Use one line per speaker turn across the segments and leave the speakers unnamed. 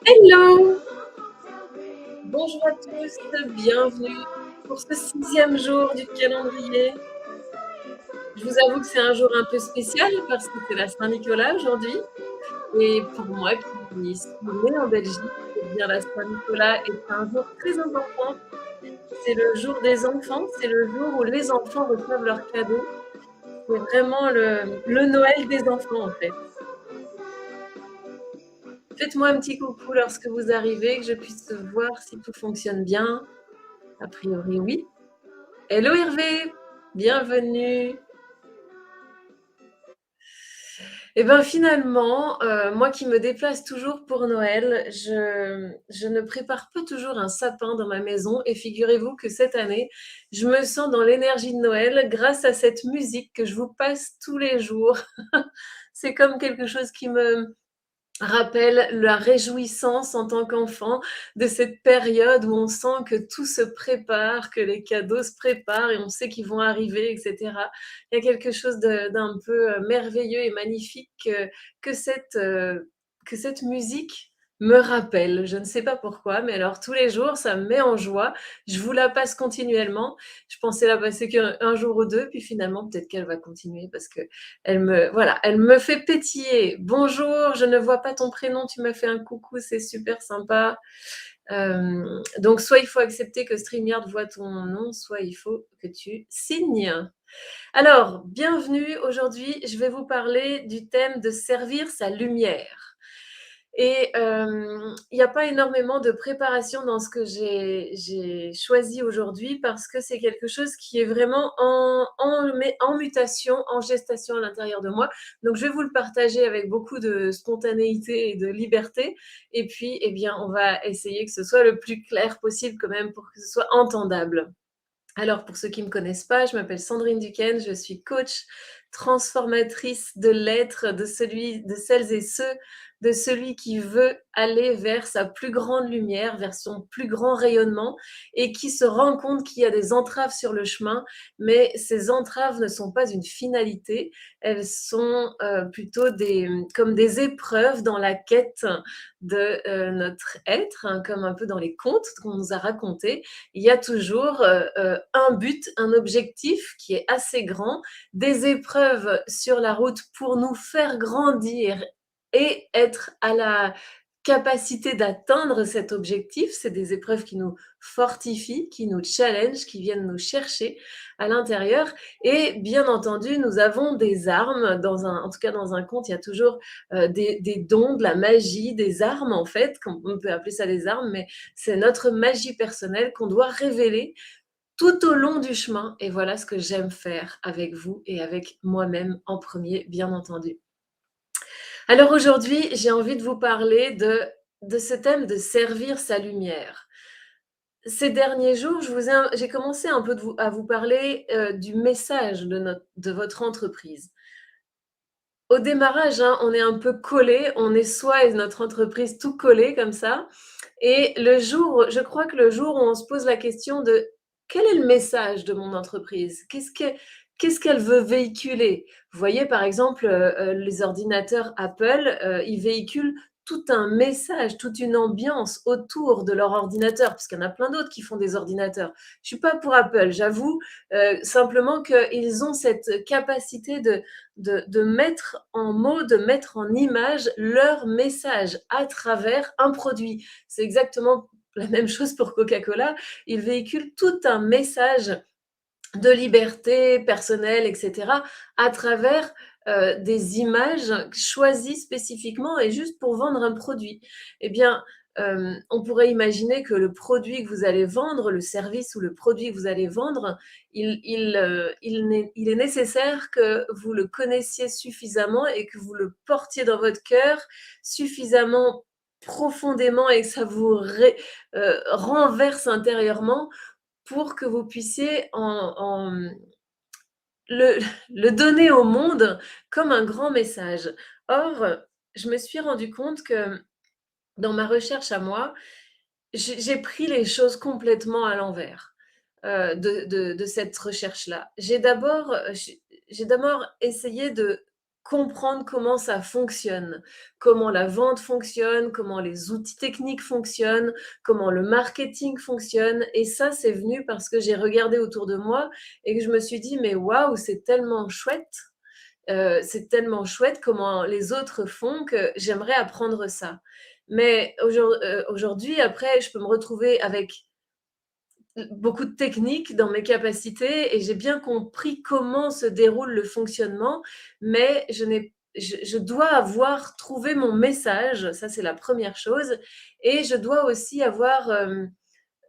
Hello! Bonjour à tous, bienvenue pour ce sixième jour du calendrier. Je vous avoue que c'est un jour un peu spécial parce que c'est la Saint-Nicolas aujourd'hui et pour moi qui suis née en Belgique, eh bien la Saint-Nicolas est un jour très important. C'est le jour des enfants, c'est le jour où les enfants reçoivent leurs cadeaux. C'est vraiment le Noël des enfants en fait. Faites-moi un petit coucou lorsque vous arrivez, que je puisse voir si tout fonctionne bien. A priori oui. Hello Hervé, bienvenue. Et ben finalement, moi qui me déplace toujours pour Noël, je ne prépare pas toujours un sapin dans ma maison et figurez-vous que cette année, je me sens dans l'énergie de Noël grâce à cette musique que je vous passe tous les jours. C'est comme quelque chose qui me rappelle la réjouissance en tant qu'enfant de cette période où on sent que tout se prépare, que les cadeaux se préparent et on sait qu'ils vont arriver, et cetera. Il y a quelque chose d'un peu, merveilleux et magnifique que que cette musique me rappelle. Je ne sais pas pourquoi, mais alors tous les jours, ça me met en joie. Je vous la passe continuellement. Je pensais la passer qu'un jour ou 2, puis finalement peut-être qu'elle va continuer parce que elle me fait pétiller. Bonjour, je ne vois pas ton prénom, tu m'as fait un coucou, c'est super sympa. Donc, soit il faut accepter que StreamYard voit ton nom, soit il faut que tu signes. Alors, bienvenue. Aujourd'hui, je vais vous parler du thème de servir sa lumière. Et il n'y a pas énormément de préparation dans ce que j'ai choisi aujourd'hui parce que c'est quelque chose qui est vraiment en mutation, en gestation à l'intérieur de moi. Donc, je vais vous le partager avec beaucoup de spontanéité et de liberté. Et puis, eh bien, on va essayer que ce soit le plus clair possible quand même pour que ce soit entendable. Alors, pour ceux qui ne me connaissent pas, je m'appelle Sandrine Duquesne, je suis coach transformatrice de l'être, de celles et ceux, de celui qui veut aller vers sa plus grande lumière, vers son plus grand rayonnement et qui se rend compte qu'il y a des entraves sur le chemin, mais ces entraves ne sont pas une finalité, elles sont plutôt comme des épreuves dans la quête de notre être, hein, comme un peu dans les contes qu'on nous a racontés. Il y a toujours un but, un objectif qui est assez grand, des épreuves sur la route pour nous faire grandir et être à la capacité d'atteindre cet objectif. C'est des épreuves qui nous fortifient, qui nous challenge, qui viennent nous chercher à l'intérieur. Et bien entendu, nous avons des armes. En tout cas, dans un conte, il y a toujours des dons, de la magie, des armes en fait. On peut appeler ça des armes, mais c'est notre magie personnelle qu'on doit révéler tout au long du chemin. Et voilà ce que j'aime faire avec vous et avec moi-même en premier, bien entendu. Alors aujourd'hui, j'ai envie de vous parler de ce thème de servir sa lumière. Ces derniers jours, j'ai commencé un peu à vous parler du message de votre entreprise. Au démarrage, hein, on est un peu collé, on est soi et notre entreprise tout collé comme ça. Et je crois que le jour où on se pose la question de quel est le message de mon entreprise? Qu'est-ce qu'elle veut véhiculer? Vous voyez, par exemple, les ordinateurs Apple, ils véhiculent tout un message, toute une ambiance autour de leur ordinateur, parce qu'il y en a plein d'autres qui font des ordinateurs. Je ne suis pas pour Apple, j'avoue, simplement qu'ils ont cette capacité de mettre en mots, de mettre en image leur message à travers un produit. C'est exactement la même chose pour Coca-Cola. Ils véhiculent tout un message de liberté personnelle, etc., à travers des images choisies spécifiquement et juste pour vendre un produit. Eh bien, on pourrait imaginer que le produit que vous allez vendre, le service ou le produit que vous allez vendre, il est nécessaire que vous le connaissiez suffisamment et que vous le portiez dans votre cœur suffisamment profondément et que ça vous renverse intérieurement pour que vous puissiez le, le donner au monde comme un grand message. Or, je me suis rendu compte que dans ma recherche à moi, j'ai pris les choses complètement à l'envers de cette recherche-là. J'ai d'abord essayé comprendre comment ça fonctionne, comment la vente fonctionne, comment les outils techniques fonctionnent, comment le marketing fonctionne. Et ça, c'est venu parce que j'ai regardé autour de moi et que je me suis dit, mais waouh, c'est tellement chouette comment les autres font que j'aimerais apprendre ça. Mais aujourd'hui, après, je peux me retrouver avec beaucoup de techniques dans mes capacités et j'ai bien compris comment se déroule le fonctionnement, mais je dois avoir trouvé mon message, ça c'est la première chose, et je dois aussi avoir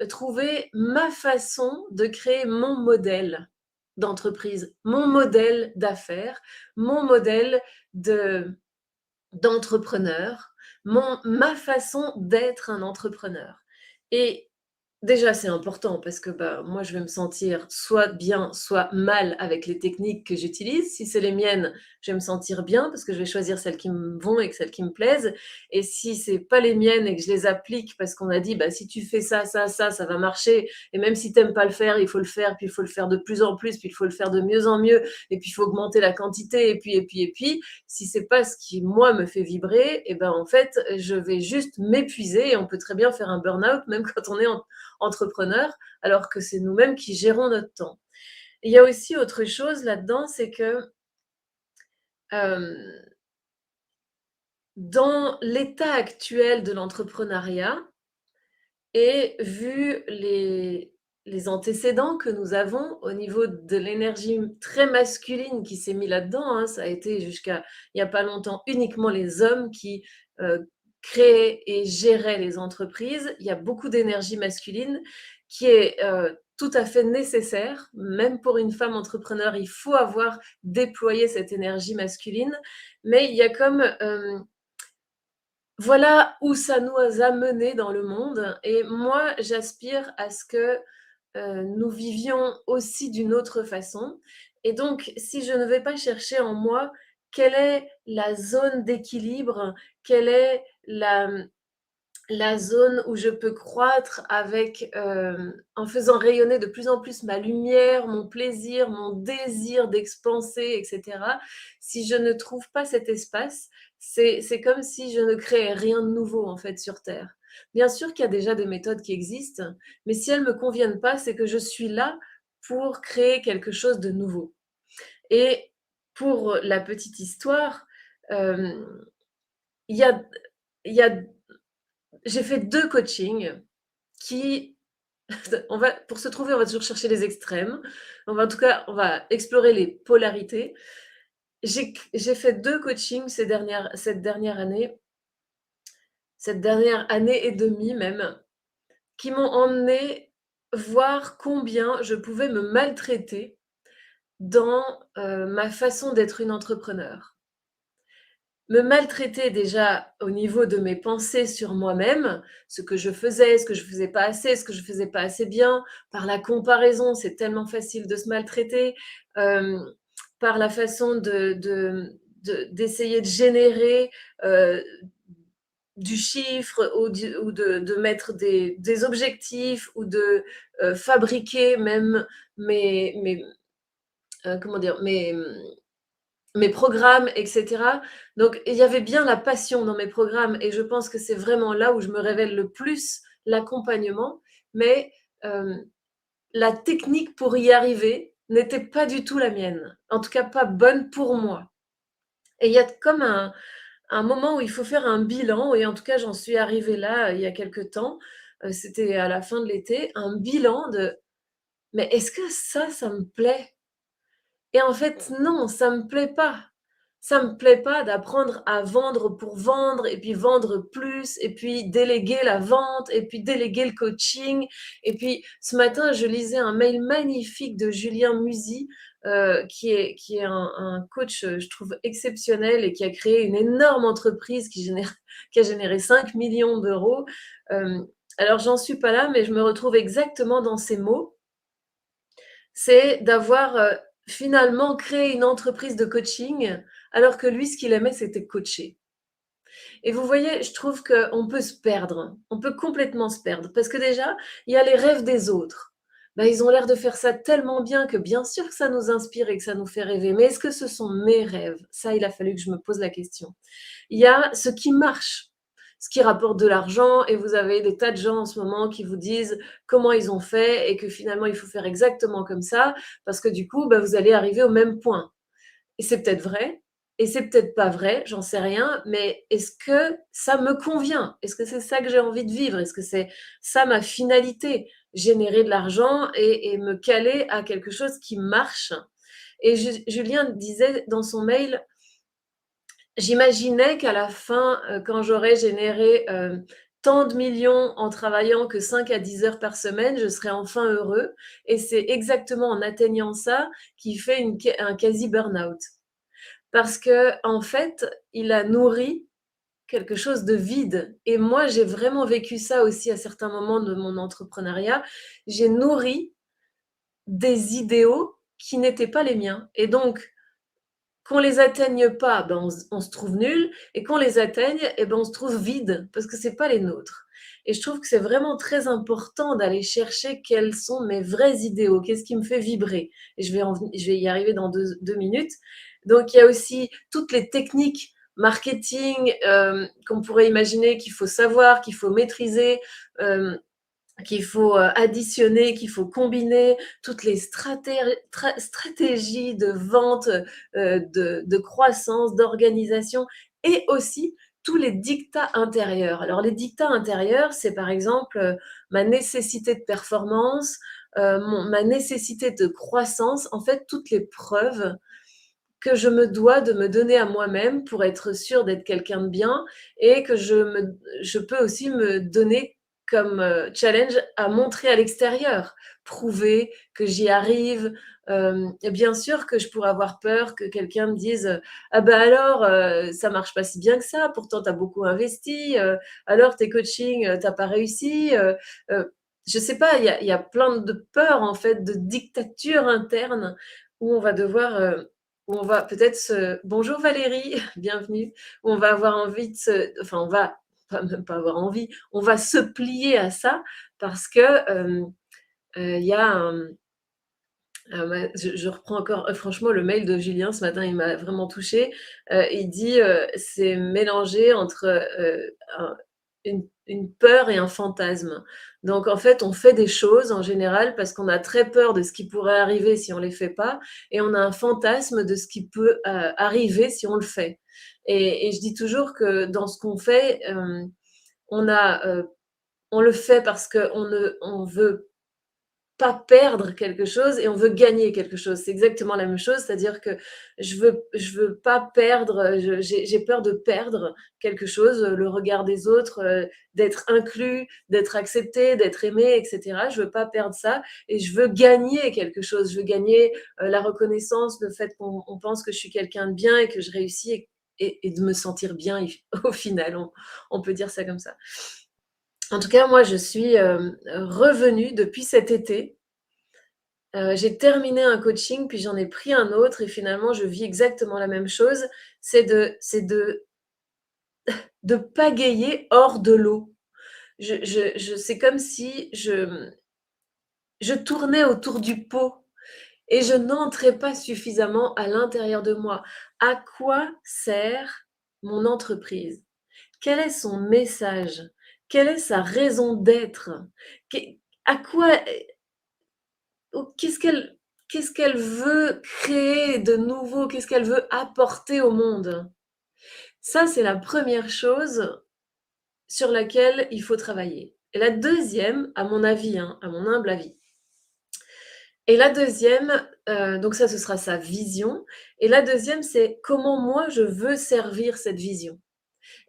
trouvé ma façon de créer mon modèle d'entreprise, mon modèle d'affaires, mon modèle de d'entrepreneur, ma façon d'être un entrepreneur. Et déjà, c'est important parce que bah, moi, je vais me sentir soit bien, soit mal avec les techniques que j'utilise. Si c'est les miennes, je vais me sentir bien parce que je vais choisir celles qui me vont et celles qui me plaisent. Et si c'est pas les miennes et que je les applique parce qu'on a dit, bah, si tu fais ça, ça va marcher. Et même si tu n'aimes pas le faire, il faut le faire, puis il faut le faire de plus en plus, puis il faut le faire de mieux en mieux, et puis il faut augmenter la quantité, et puis. Si c'est pas ce qui, moi, me fait vibrer, et ben, en fait, je vais juste m'épuiser et on peut très bien faire un burn-out, même quand on est entrepreneur, alors que c'est nous-mêmes qui gérons notre temps. Et il y a aussi autre chose là-dedans, c'est que dans l'état actuel de l'entrepreneuriat et vu les antécédents que nous avons au niveau de l'énergie très masculine qui s'est mis là-dedans, hein, ça a été jusqu'à il n'y a pas longtemps uniquement les hommes qui créaient et géraient les entreprises. Il y a beaucoup d'énergie masculine qui est tout à fait nécessaire. Même pour une femme entrepreneur, il faut avoir déployé cette énergie masculine. Mais il y a comme voilà où ça nous a menés dans le monde. Et moi, j'aspire à ce que nous vivions aussi d'une autre façon. Et donc, si je ne vais pas chercher en moi quelle est la zone d'équilibre, quelle est la zone où je peux croître avec, en faisant rayonner de plus en plus ma lumière, mon plaisir, mon désir d'expanser, et cetera. Si je ne trouve pas cet espace, c'est comme si je ne créais rien de nouveau, en fait, sur terre. Bien sûr qu'il y a déjà des méthodes qui existent, mais si elles ne me conviennent pas, c'est que je suis là pour créer quelque chose de nouveau. Et pour la petite histoire, il y a il y a j'ai fait 2 coachings qui pour se trouver, on va toujours chercher les extrêmes. En tout cas, on va explorer les polarités. J'ai fait 2 coachings cette dernière année et demie même, qui m'ont emmenée voir combien je pouvais me maltraiter dans, ma façon d'être une entrepreneur. Me maltraiter déjà au niveau de mes pensées sur moi-même, ce que je faisais, ce que je faisais pas assez, ce que je faisais pas assez bien. Par la comparaison, c'est tellement facile de se maltraiter. Par la façon d'essayer de générer du chiffre ou de mettre des objectifs ou de fabriquer même mes comment dire, mes programmes, et cetera. Donc, il y avait bien la passion dans mes programmes et je pense que c'est vraiment là où je me révèle le plus l'accompagnement. Mais la technique pour y arriver n'était pas du tout la mienne. En tout cas, pas bonne pour moi. Et il y a comme un moment où il faut faire un bilan, et en tout cas, j'en suis arrivée là il y a quelque temps. C'était à la fin de l'été, un bilan de mais est-ce que ça me plaît? Et en fait, non, ça me plaît pas. Ça me plaît pas d'apprendre à vendre pour vendre et puis vendre plus et puis déléguer la vente et puis déléguer le coaching. Et puis ce matin, je lisais un mail magnifique de Julien Musi, qui est un coach, je trouve exceptionnel et qui a créé une énorme entreprise qui a généré 5 millions d'euros. Alors j'en suis pas là, mais je me retrouve exactement dans ces mots. C'est d'avoir, finalement créé une entreprise de coaching, alors que lui, ce qu'il aimait, c'était coacher. Et vous voyez, je trouve qu'on peut se perdre, on peut complètement se perdre parce que déjà, il y a les rêves des autres. bah, ils ont l'air de faire ça tellement bien que bien sûr que ça nous inspire et que ça nous fait rêver. Mais est-ce que ce sont mes rêves? Ça, il a fallu que je me pose la question. Il y a ce qui marche, ce qui rapporte de l'argent et vous avez des tas de gens en ce moment qui vous disent comment ils ont fait et que finalement il faut faire exactement comme ça parce que du coup, bah, vous allez arriver au même point. Et c'est peut-être vrai et c'est peut-être pas vrai, j'en sais rien, mais est-ce que ça me convient? Est-ce que c'est ça que j'ai envie de vivre? Est-ce que c'est ça ma finalité? Générer de l'argent et me caler à quelque chose qui marche? Et Julien disait dans son mail: «J'imaginais qu'à la fin, quand j'aurais généré, tant de millions en travaillant que 5 à 10 heures par semaine, je serais enfin heureux» et c'est exactement en atteignant ça qu'il fait un quasi burn-out. Parce que en fait, il a nourri quelque chose de vide et moi, j'ai vraiment vécu ça aussi à certains moments de mon entrepreneuriat. J'ai nourri des idéaux qui n'étaient pas les miens et donc qu'on les atteigne pas, ben, on se trouve nul et qu'on les atteigne et ben, on se trouve vide parce que c'est pas les nôtres et je trouve que c'est vraiment très important d'aller chercher quels sont mes vrais idéaux, qu'est-ce qui me fait vibrer et je vais y arriver dans 2 minutes. Donc il y a aussi toutes les techniques marketing, qu'on pourrait imaginer qu'il faut savoir, qu'il faut maîtriser, hem qu'il faut additionner, qu'il faut combiner toutes les stratégies de vente, de croissance, d'organisation et aussi tous les dictats intérieurs. Alors les dictats intérieurs, c'est par exemple, ma nécessité de performance, ma nécessité de croissance, en fait toutes les preuves que je me dois de me donner à moi-même pour être sûre d'être quelqu'un de bien et que je peux aussi me donner comme, challenge à montrer à l'extérieur. Prouver que j'y arrive, et bien sûr que je pourrais avoir peur que quelqu'un me dise, «Ah bah alors, ça marche pas si bien que ça, pourtant tu as beaucoup investi, alors tes coachings, tu pas réussi», je sais pas, il y a plein de peurs en fait, de dictature interne où on va devoir, où on va peut-être se bonjour Valérie, bienvenue, où on va avoir envie de se enfin on va pas même pas avoir envie, on va se plier à ça parce que, il y a ouais, je reprends encore, franchement le mail de Julien ce matin, il m'a vraiment touchée. Il dit, c'est mélangé entre, un une peur et un fantasme. Donc en fait, on fait des choses en général parce qu'on a très peur de ce qui pourrait arriver si on les fait pas et on a un fantasme de ce qui peut, arriver si on le fait et je dis toujours que dans ce qu'on fait, on a, on le fait parce qu'on veut pas perdre quelque chose et on veut gagner quelque chose. C'est exactement la même chose, c'est-à-dire que je veux pas perdre, j'ai peur de perdre quelque chose, le regard des autres, d'être inclus, d'être accepté, d'être aimé et cetera. Je veux pas perdre ça et je veux gagner quelque chose. Je veux gagner, la reconnaissance, le fait qu'on pense que je suis quelqu'un de bien et que je réussis et de me sentir bien au final, on peut dire ça comme ça. En tout cas, moi, je suis, revenue depuis cet été. J'ai terminé un coaching, puis j'en ai pris un autre et finalement je vis exactement la même chose. C'est de pagayer hors de l'eau. Je c'est comme si je tournais autour du pot et je n'entrais pas suffisamment à l'intérieur de moi. À quoi sert mon entreprise? Quel est son message? Quelle est sa raison d'être? Qu'est à quoi qu'est-ce qu'elle veut créer de nouveau? Qu'est-ce qu'elle veut apporter au monde? Ça, c'est la première chose sur laquelle il faut travailler. Et la deuxième, à mon avis, hein, à mon humble avis, et la deuxième, donc ça, ce sera sa vision. Et la deuxième, c'est comment moi je veux servir cette vision.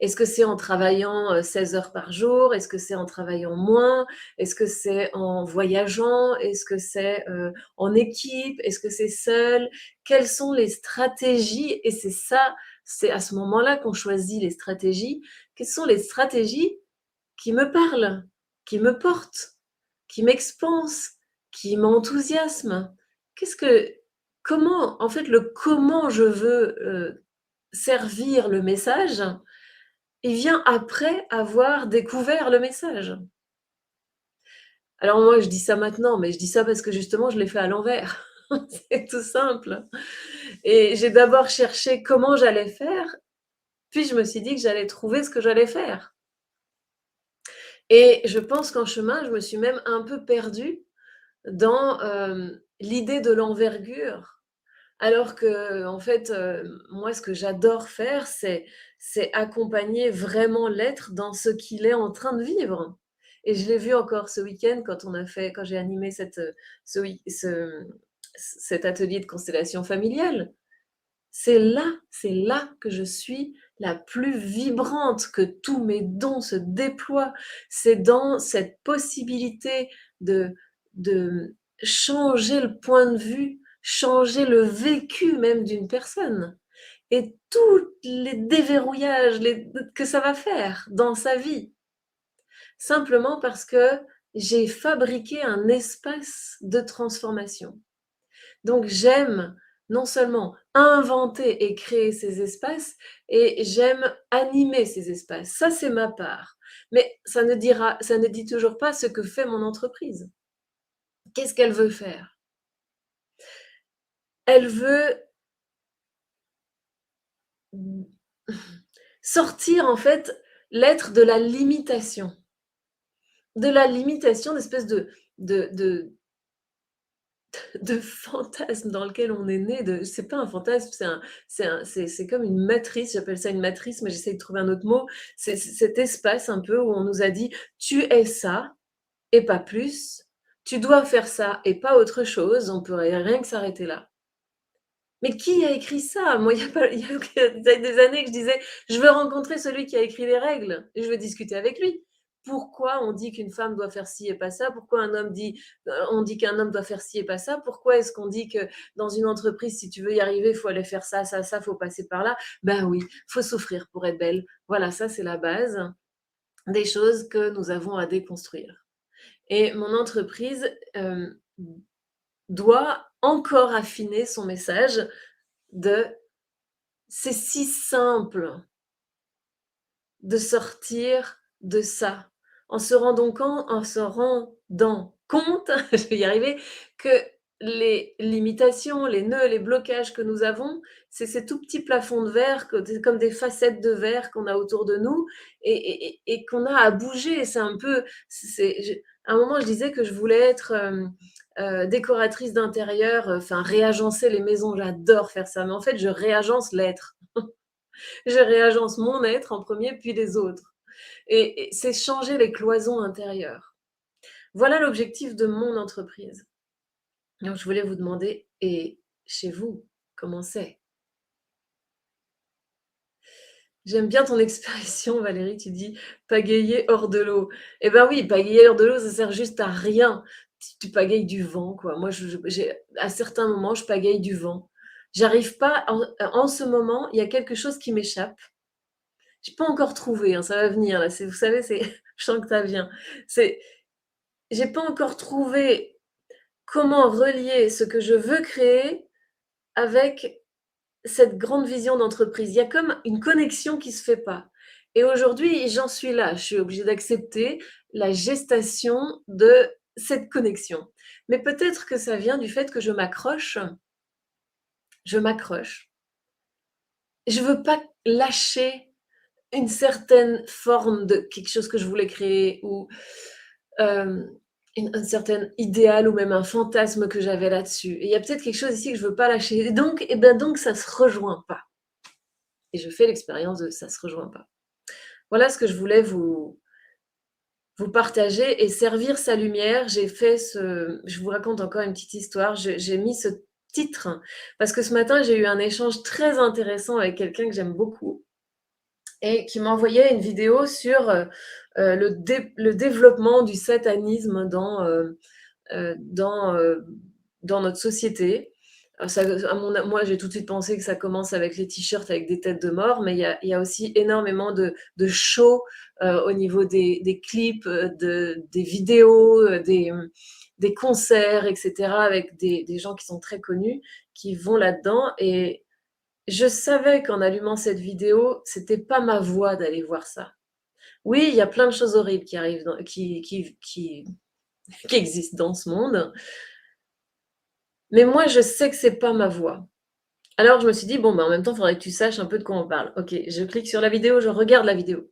Est-ce que c'est en travaillant 16 heures par jour? Est-ce que c'est en travaillant moins? Est-ce que c'est en voyageant? Est-ce que c'est en équipe? Est-ce que c'est seul? Quelles sont les stratégies? Et c'est ça, c'est à ce moment-là qu'on choisit les stratégies. Quelles sont les stratégies qui me parlent, qui me portent, qui m'expansent, qui m'enthousiasment? Qu'est-ce que comment en fait, le comment je veux, servir le message, il vient après avoir découvert le message. Alors moi, je dis ça maintenant, mais je dis ça parce que justement, je l'ai fait à l'envers. C'est tout simple. Et j'ai d'abord cherché comment j'allais faire, puis je me suis dit que j'allais trouver ce que j'allais faire. Et je pense qu'en chemin, je me suis même un peu perdue dans, l'idée de l'envergure. Alors que, en fait, moi, ce que j'adore faire, c'est accompagner vraiment l'être dans ce qu'il est en train de vivre. Et je l'ai vu encore ce week-end quand j'ai animé cet atelier de constellation familiale. C'est là que je suis la plus vibrante, que tous mes dons se déploient. C'est dans cette possibilité de de changer le point de vue, changer le vécu même d'une personne et tous les déverrouillages que ça va faire dans sa vie. Simplement parce que j'ai fabriqué un espace de transformation. Donc j'aime non seulement inventer et créer ces espaces, et j'aime animer ces espaces. Ça, c'est ma part. Mais ça ne dit toujours pas ce que fait mon entreprise. Qu'est-ce qu'elle veut faire? Elle veut sortir en fait l'être de la limitation, d'espèce de de fantasme dans lequel on est né, c'est pas un fantasme, c'est comme une matrice, j'appelle ça une matrice, mais j'essaie de trouver un autre mot. C'est cet espace un peu où on nous a dit: «Tu es ça et pas plus. Tu dois faire ça et pas autre chose». On pourrait rien que s'arrêter là. Mais qui a écrit ça? Moi, il y a des années que je disais: «Je veux rencontrer celui qui a écrit les règles et je veux discuter avec lui». Pourquoi on dit qu'une femme doit faire ci et pas ça? Pourquoi on dit qu'un homme doit faire ci et pas ça? Pourquoi est-ce qu'on dit que dans une entreprise, si tu veux y arriver, il faut aller faire ça, ça, ça, faut passer par là? Ben oui, faut souffrir pour être belle. Voilà, ça, c'est la base des choses que nous avons à déconstruire. Et mon entreprise, doit encore affiner son message de: c'est si simple de sortir de ça, en se rendant compte, je vais y arriver, que les limitations, les nœuds, les blocages que nous avons, c'est ces tout petits plafonds de verre, comme des facettes de verre qu'on a autour de nous et qu'on a à bouger. C'est un peu, à un moment, je disais que je voulais être décoratrice d'intérieur, enfin réagencer les maisons. J'adore faire ça, mais en fait, je réagence l'être. Je réagence mon être en premier, puis les autres. Et c'est changer les cloisons intérieures. Voilà l'objectif de mon entreprise. Donc je voulais vous demander, et chez vous, comment c'est? J'aime bien ton expression Valérie, tu dis: «Pagayer hors de l'eau». Eh ben oui, pagayer hors de l'eau, ça sert juste à rien. Tu pagayes du vent, quoi. Moi, j'ai à certains moments, je pagaye du vent. J'arrive pas en ce moment, il y a quelque chose qui m'échappe. J'ai pas encore trouvé, hein, ça va venir là, vous savez, je sens que ça vient. C'est J'ai pas encore trouvé comment relier ce que je veux créer avec cette grande vision d'entreprise. Il y a comme une connexion qui se fait pas. Et aujourd'hui, j'en suis là. Je suis obligée d'accepter la gestation de cette connexion. Mais peut-être que ça vient du fait que je m'accroche. Je veux pas lâcher une certaine forme de quelque chose que je voulais créer ou hem, une un certain idéal ou même un fantasme que j'avais là-dessus. Et il y a peut-être quelque chose ici que je veux pas lâcher et donc ça se rejoint pas et je fais l'expérience de ça se rejoint pas. Voilà ce que je voulais vous partager et servir sa lumière. Je vous raconte encore une petite histoire. J'ai mis ce titre parce que ce matin, j'ai eu un échange très intéressant avec quelqu'un que j'aime beaucoup et qui m'envoyait une vidéo sur, le développement du satanisme dans notre société. Ça, moi, j'ai tout de suite pensé que ça commence avec les t-shirts avec des têtes de mort, mais il y a aussi énormément de shows au niveau des clips, des vidéos, des concerts, etc., avec des gens qui sont très connus, qui vont là-dedans. Et je savais qu'en allumant cette vidéo, c'était pas ma voie d'aller voir ça. Oui, il y a plein de choses horribles qui arrivent, qui existent dans ce monde. Mais moi, je sais que c'est pas ma voix. Alors je me suis dit: «Bon, en même temps, il faudrait que tu saches un peu de quoi on parle». OK, je clique sur la vidéo, je regarde la vidéo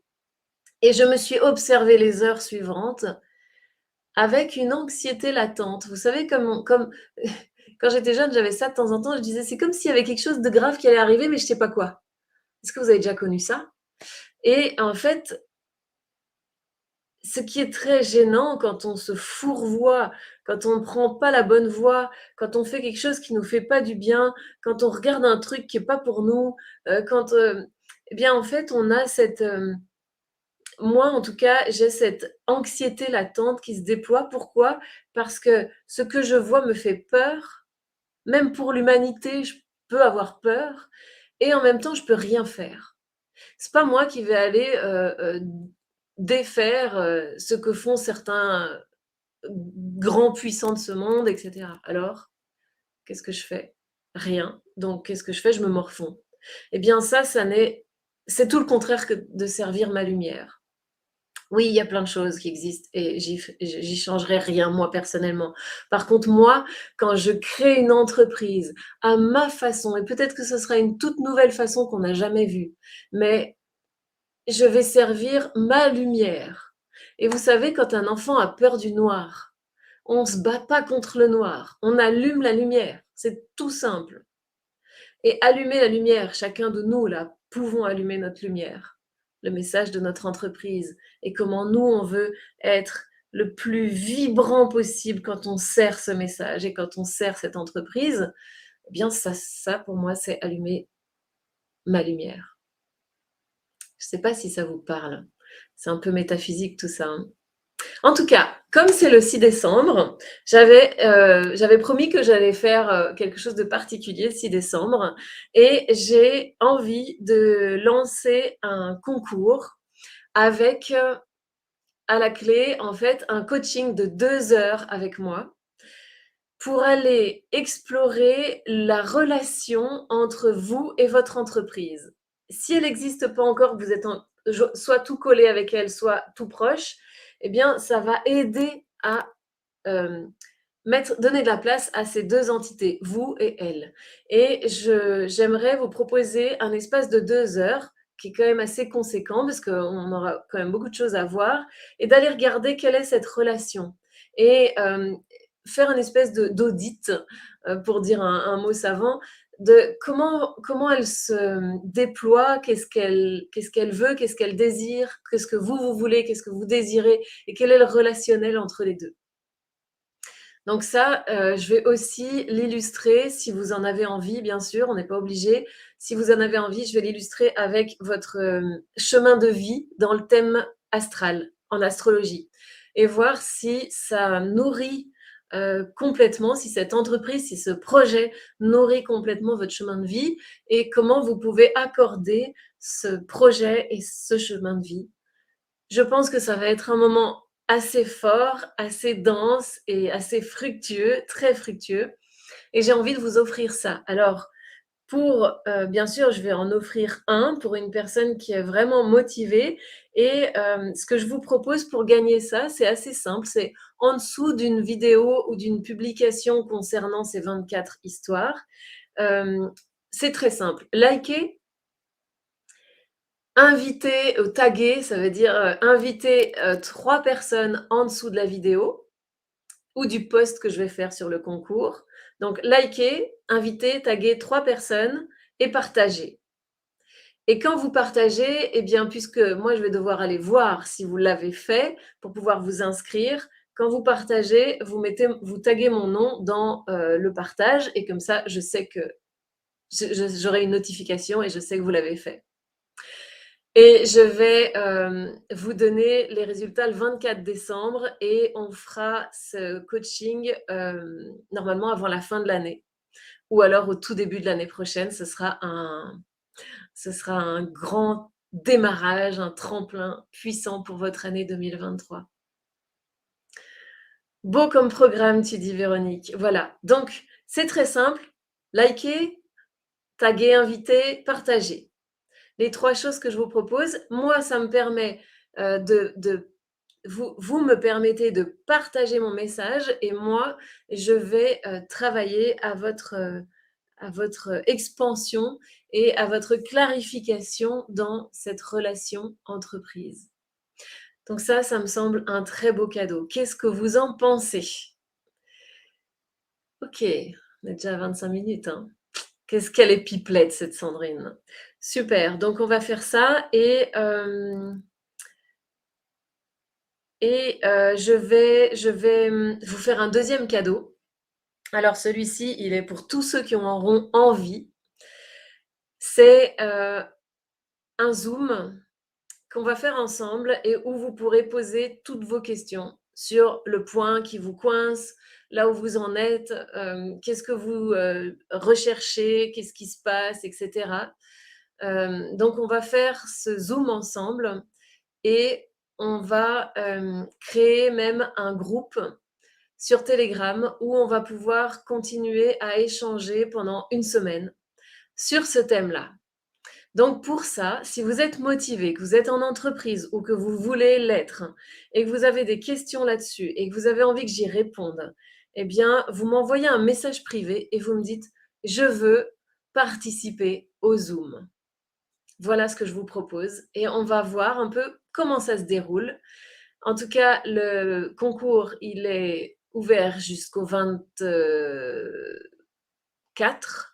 et je me suis observée les heures suivantes avec une anxiété latente. Vous savez comme quand j'étais jeune, j'avais ça de temps en temps, je disais: «C'est comme s'il y avait quelque chose de grave qui allait arriver, mais je sais pas quoi». Est-ce que vous avez déjà connu ça? Et en fait, ce qui est très gênant quand on se fourvoie, quand on ne prend pas la bonne voie, quand on fait quelque chose qui nous fait pas du bien, quand on regarde un truc qui est pas pour nous, et bien, en fait, on a cette, moi, en tout cas, j'ai cette anxiété latente qui se déploie. Pourquoi? Parce que ce que je vois me fait peur. Même pour l'humanité, je peux avoir peur et en même temps, je peux rien faire. C'est pas moi qui vais aller, défaire, ce que font certains, grands puissants de ce monde et cetera. Alors, qu'est-ce que je fais? Rien. Donc qu'est-ce que je fais? Je me morfonds. Eh bien ça n'est c'est tout le contraire que de servir ma lumière. Oui, il y a plein de choses qui existent et j'y changerai rien moi personnellement. Par contre moi, quand je crée une entreprise à ma façon et peut-être que ce sera une toute nouvelle façon qu'on n'a jamais vue, mais je vais servir ma lumière. Et vous savez, quand un enfant a peur du noir, on ne se bat pas contre le noir, on allume la lumière. C'est tout simple. Et allumer la lumière, chacun de nous, là, pouvons allumer notre lumière, le message de notre entreprise et comment nous, on veut être le plus vibrant possible quand on sert ce message et quand on sert cette entreprise, eh bien ça pour moi, c'est allumer ma lumière. Je ne sais pas si ça vous parle. C'est un peu métaphysique tout ça, hein. En tout cas, comme c'est le 6 décembre, j'avais promis que j'allais faire, quelque chose de particulier le 6 décembre et j'ai envie de lancer un concours avec, à la clé, en fait, un coaching de 2 heures avec moi pour aller explorer la relation entre vous et votre entreprise. Si elle n'existe pas encore, que vous êtes soit tout collé avec elle, soit tout proche, eh bien, ça va aider à euh, donner de la place à ces deux entités, vous et elle. Et j'aimerais vous proposer un espace de 2 heures qui est quand même assez conséquent parce qu'on aura quand même beaucoup de choses à voir et d'aller regarder quelle est cette relation. Et faire une espèce d'audit, pour dire un mot savant, de comment elle se déploie, qu'est-ce qu'elle veut, qu'est-ce qu'elle désire, qu'est-ce que vous voulez, qu'est-ce que vous désirez et quel est le relationnel entre les deux. Donc ça, je vais aussi l'illustrer si vous en avez envie, bien sûr, on n'est pas obligé. Si vous en avez envie, je vais l'illustrer avec votre, chemin de vie dans le thème astral, en astrologie et voir si ça nourrit, complètement, si cette entreprise, si ce projet nourrit complètement votre chemin de vie et comment vous pouvez accorder ce projet et ce chemin de vie. Je pense que ça va être un moment assez fort, assez dense et assez fructueux, très fructueux et j'ai envie de vous offrir ça. Alors pour, bien sûr, je vais en offrir un pour une personne qui est vraiment motivée et ce que je vous propose pour gagner ça, c'est assez simple, c'est en dessous d'une vidéo ou d'une publication concernant ces 24 histoires, c'est très simple. Likez, inviter, taguer, ça veut dire, inviter, 3 personnes en dessous de la vidéo ou du post que je vais faire sur le concours. Donc liker, inviter, taguer 3 personnes et partager. Et quand vous partagez, eh bien, puisque moi je vais devoir aller voir si vous l'avez fait pour pouvoir vous inscrire, quand vous partagez, vous taguez mon nom dans, le partage et comme ça je sais que j'aurai une notification et je sais que vous l'avez fait. Et je vais vous donner les résultats le 24 décembre et on fera ce coaching normalement avant la fin de l'année ou alors au tout début de l'année prochaine. Ce sera un grand démarrage, un tremplin puissant pour votre année 2023. Beau comme programme, tu dis Véronique. Voilà, donc c'est très simple. Likez, taguer, inviter, partager. Les 3 choses que je vous propose, moi, ça me permet de vous me permettez de partager mon message et moi, je vais, travailler à votre expansion et à votre clarification dans cette relation entreprise. Donc ça me semble un très beau cadeau. Qu'est-ce que vous en pensez? OK, on est déjà à 25 minutes, hein. Qu'est-ce qu'elle est pipelette cette Sandrine. Super, donc on va faire ça et vous faire un deuxième cadeau. Alors celui-ci, il est pour tous ceux qui en auront envie. C'est, un Zoom qu'on va faire ensemble et où vous pourrez poser toutes vos questions sur le point qui vous coince, là où vous en êtes, qu'est-ce que vous, recherchez, qu'est-ce qui se passe et cetera. Donc on va faire ce Zoom ensemble et on va, créer même un groupe sur Telegram où on va pouvoir continuer à échanger pendant une semaine sur ce thème-là. Donc pour ça, si vous êtes motivé, que vous êtes en entreprise ou que vous voulez l'être et que vous avez des questions là-dessus et que vous avez envie que j'y réponde, eh bien, vous m'envoyez un message privé et vous me dites: «Je veux participer au Zoom». Voilà ce que je vous propose et on va voir un peu comment ça se déroule. En tout cas, le concours, il est ouvert jusqu'au 24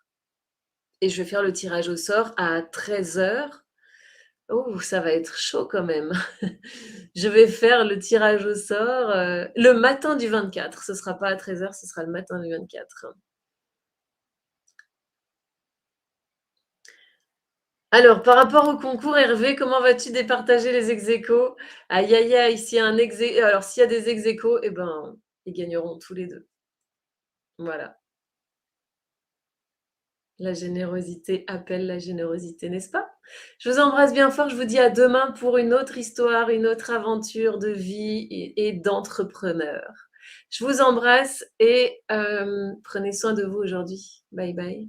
et je vais faire le tirage au sort à 13h. Oh, ça va être chaud quand même. Je vais faire le tirage au sort, le matin du 24. Ce sera pas à 13h, ce sera le matin du 24. Alors, par rapport au concours, Hervé, comment vas-tu départager les ex-aequo? Aïe, aïe, aïe, s'il y a des ex-aequo, eh ben, ils gagneront tous les 2. Voilà. La générosité appelle la générosité, n'est-ce pas? Je vous embrasse bien fort, je vous dis à demain pour une autre histoire, une autre aventure de vie et d'entrepreneur. Je vous embrasse et prenez soin de vous aujourd'hui. Bye bye.